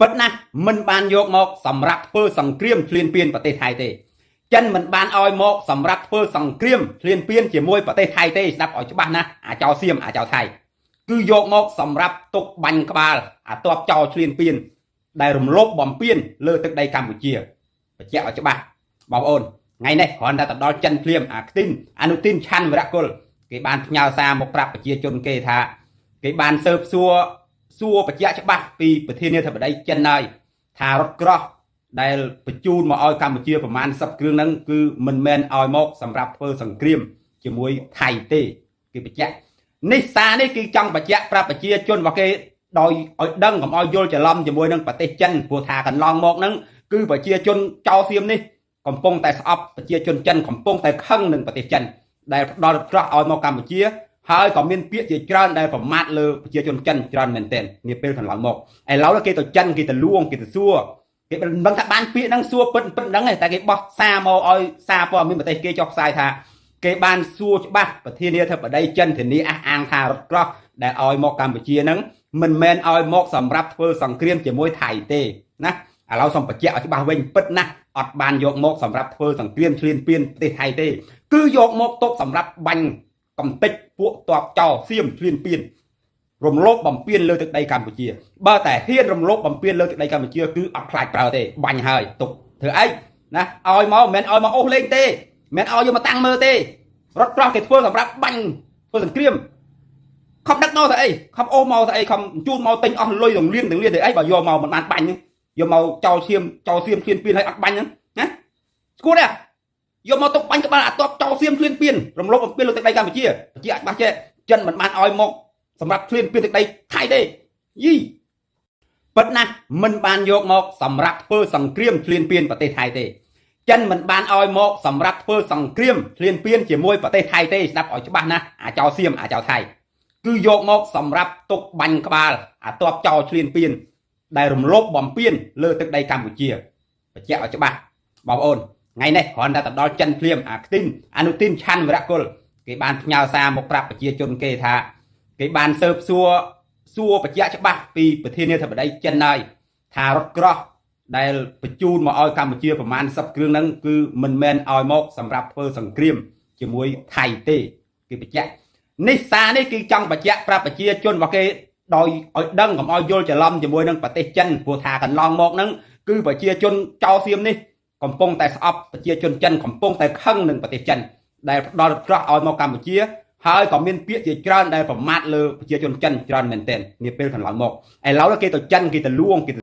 ពិតណាស់មិនបានយកមកសម្រាប់ធ្វើសង្គ្រាមឈ្លានពានប្រទេសថៃទេចិនមិនបានឲ្យមកសម្រាប់ធ្វើសង្គ្រាមឈ្លានពានជាមួយប្រទេសថៃទេស្ដាប់ឲ្យច្បាស់ណាស់អាចោសៀមអាចោថៃគឺយកមកសម្រាប់ទុកបាញ់ក្បាលអាតបចោឈ្លានពានដែលរំលោភបំពានលើទឹកដីកម្ពុជាបញ្ជាក់ឲ្យច្បាស់បងប្អូនថ្ងៃនេះគ្រាន់តែទៅដល់ចិនភ្លាមអាខ្ទីនអនុទីនឆាន់វរៈគុលគេបានផ្ញើសារមកប្រាប់ប្រជាជនគេថាគេបានស៊ើបសួរបញ្ជាក់ច្បាស់ពីប្រធានាធិបតីចិនហើយថារថក្រោះដែលបញ្ជូនមកឲ្យកម្ពុជាប្រមាណ10គ្រឿងហ្នឹងគឺមិនមែនឲ្យមកសម្រាប់ធ្វើសង្គ្រាមជាមួយថៃទេគេបញ្ជាក់នេះសារនេះគឺចង់បញ្ជាក់ប្រាប់ប្រជាជនរបស់គេដោយឲ្យដឹងកុំឲ្យយល់ច្រឡំជាមួយនឹងប្រទេសចិនព្រោះថាកន្លងមកហ្នឹងគឺប្រជាជនចោលសៀមនេះកំពុងតែស្អប់ប្រជាជនចិនកំពុងតែខឹងនឹងប្រទេសចិនដែលផ្ដល់ក្រោះឲ្យមកកម្ពុជាហើយក៏មានពាក្យជាច្រើនដែលប្រមាថលើប្រជាជនចិនច្រើនមែនទែននាពេលកន្លងមកឥឡូវគេទៅចិនគេទៅលួងគេទៅសួរគេមិនដឹងថាបានពាក្យហ្នឹងសួរពិតហ្នឹងទេតែគេបោះសារមកឲ្យសារព័ត៌មានប្រទេសគេចុះផ្សាយថាគេបានសួរច្បាស់ប្រធានាធិបតីចិនធានាអះអាងថារថក្រោះដែលឲ្យមកកម្ពុជាហ្នឹងមិនមែនឲ្យមកសម្រាប់ធ្វើសង្គ្រាមជាមួយថៃទេណាឥឡូវសូមបញ្ជាក់ឲ្យច្បាស់វិញពិតណាស់អត់បានយកមកសម្រាប់ធ្វើសង្គ្រាមឈ្លានពានប្រទេសថៃទេគឺយកមកទុកសម្រាប់បាញ់កំទេចពួកតបចោសៀមឈ្លានពានរំលោភបំពានលើទឹកដីកម្ពុជាបើតែហ៊ានរំលោភបំពានលើទឹកដីកម្ពុជាគឺអត់ខ្លាចប្រើទេបាញ់ហើយទុកធ្វើអីណាឲ្យមកមិនមែនឲ្យមកអូសលេងទេមិនមែនឲ្យយកមកតាំងមើលទេរត់ប្រោះគេធ្វើសម្រាប់បាញ់ធ្វើសង្គ្រាមខំដឹកមកទៅអីខំអូសមកទៅអីខំជូនមកទិញអស់លុយទាំងលៀនទៅអីបើយកមកមិនបានបាញ់យកមកចោលសៀមឈ្លានពានឲ្យអត់បាញ់ហ្នឹងណាស្គាល់ទេយកមកទុកបាញ់ក្បាលអាតបចោលសៀមឈ្លានពានរំលោភបំពានលើទឹកដីកម្ពុជាបញ្ជាក់ច្បាស់ចេះចិនមិនបានឲ្យមកសម្រាប់ឈ្លានពានទឹកដីថៃទេយីពិតណាស់មិនបានយកមកសម្រាប់ធ្វើសង្គ្រាមឈ្លានពានប្រទេសថៃទេចិនមិនបានឲ្យមកសម្រាប់ធ្វើសង្គ្រាមឈ្លានពានជាមួយប្រទេសថៃទេស្ដាប់ឲ្យច្បាស់ណាស់អាចោសៀមអាចោថៃគឺយកមកសម្រាប់ទុកបាញ់ក្បាលអាតបចោលឈ្លានពានដែលរំលោភបំពានលើទឹកដីកម្ពុជាបញ្ជាក់ឲ្យច្បាស់បងប្អូនថ្ងៃនេះគ្រាន់តែទៅដល់ចិនភ្លាមអាខ្ទីនអនុទីនឆាន់វរៈគុលគេបានផ្ញើសារមកប្រាប់ប្រជាជនគេថាគេបានស៊ើបសួរបញ្ជាក់ច្បាស់ពីប្រធានាធិបតីចិនហើយថារថក្រោះដែលបញ្ជូនមកឲ្យកម្ពុជាប្រមាណ10គ្រឿងហ្នឹងគឺមិនមែនឲ្យមកសម្រាប់ធ្វើសង្គ្រាមជាមួយថៃទេគេបញ្ជាក់នេះសារនេះគឺចង់បញ្ជាក់ប្រាប់ប្រជាជនរបស់គេដោយឲ្យដឹងកុំឲ្យយល់ច្រឡំជាមួយនឹងប្រទេសចិនព្រោះថាកន្លងមកហ្នឹងគឺប្រជាជនចោលសៀមនេះកំពុងតែស្អប់ប្រជាជនចិនកំពុងតែខឹងនឹងប្រទេសចិនដែលផ្ដល់ក្រោះឲ្យមកកម្ពុជាហើយក៏មានពាក្យជាច្រើនដែលប្រមាថលើប្រជាជនចិនច្រើនមែនទែននាពេលកន្លងមកឥឡូវគេទៅចិនគេទៅលួងគេ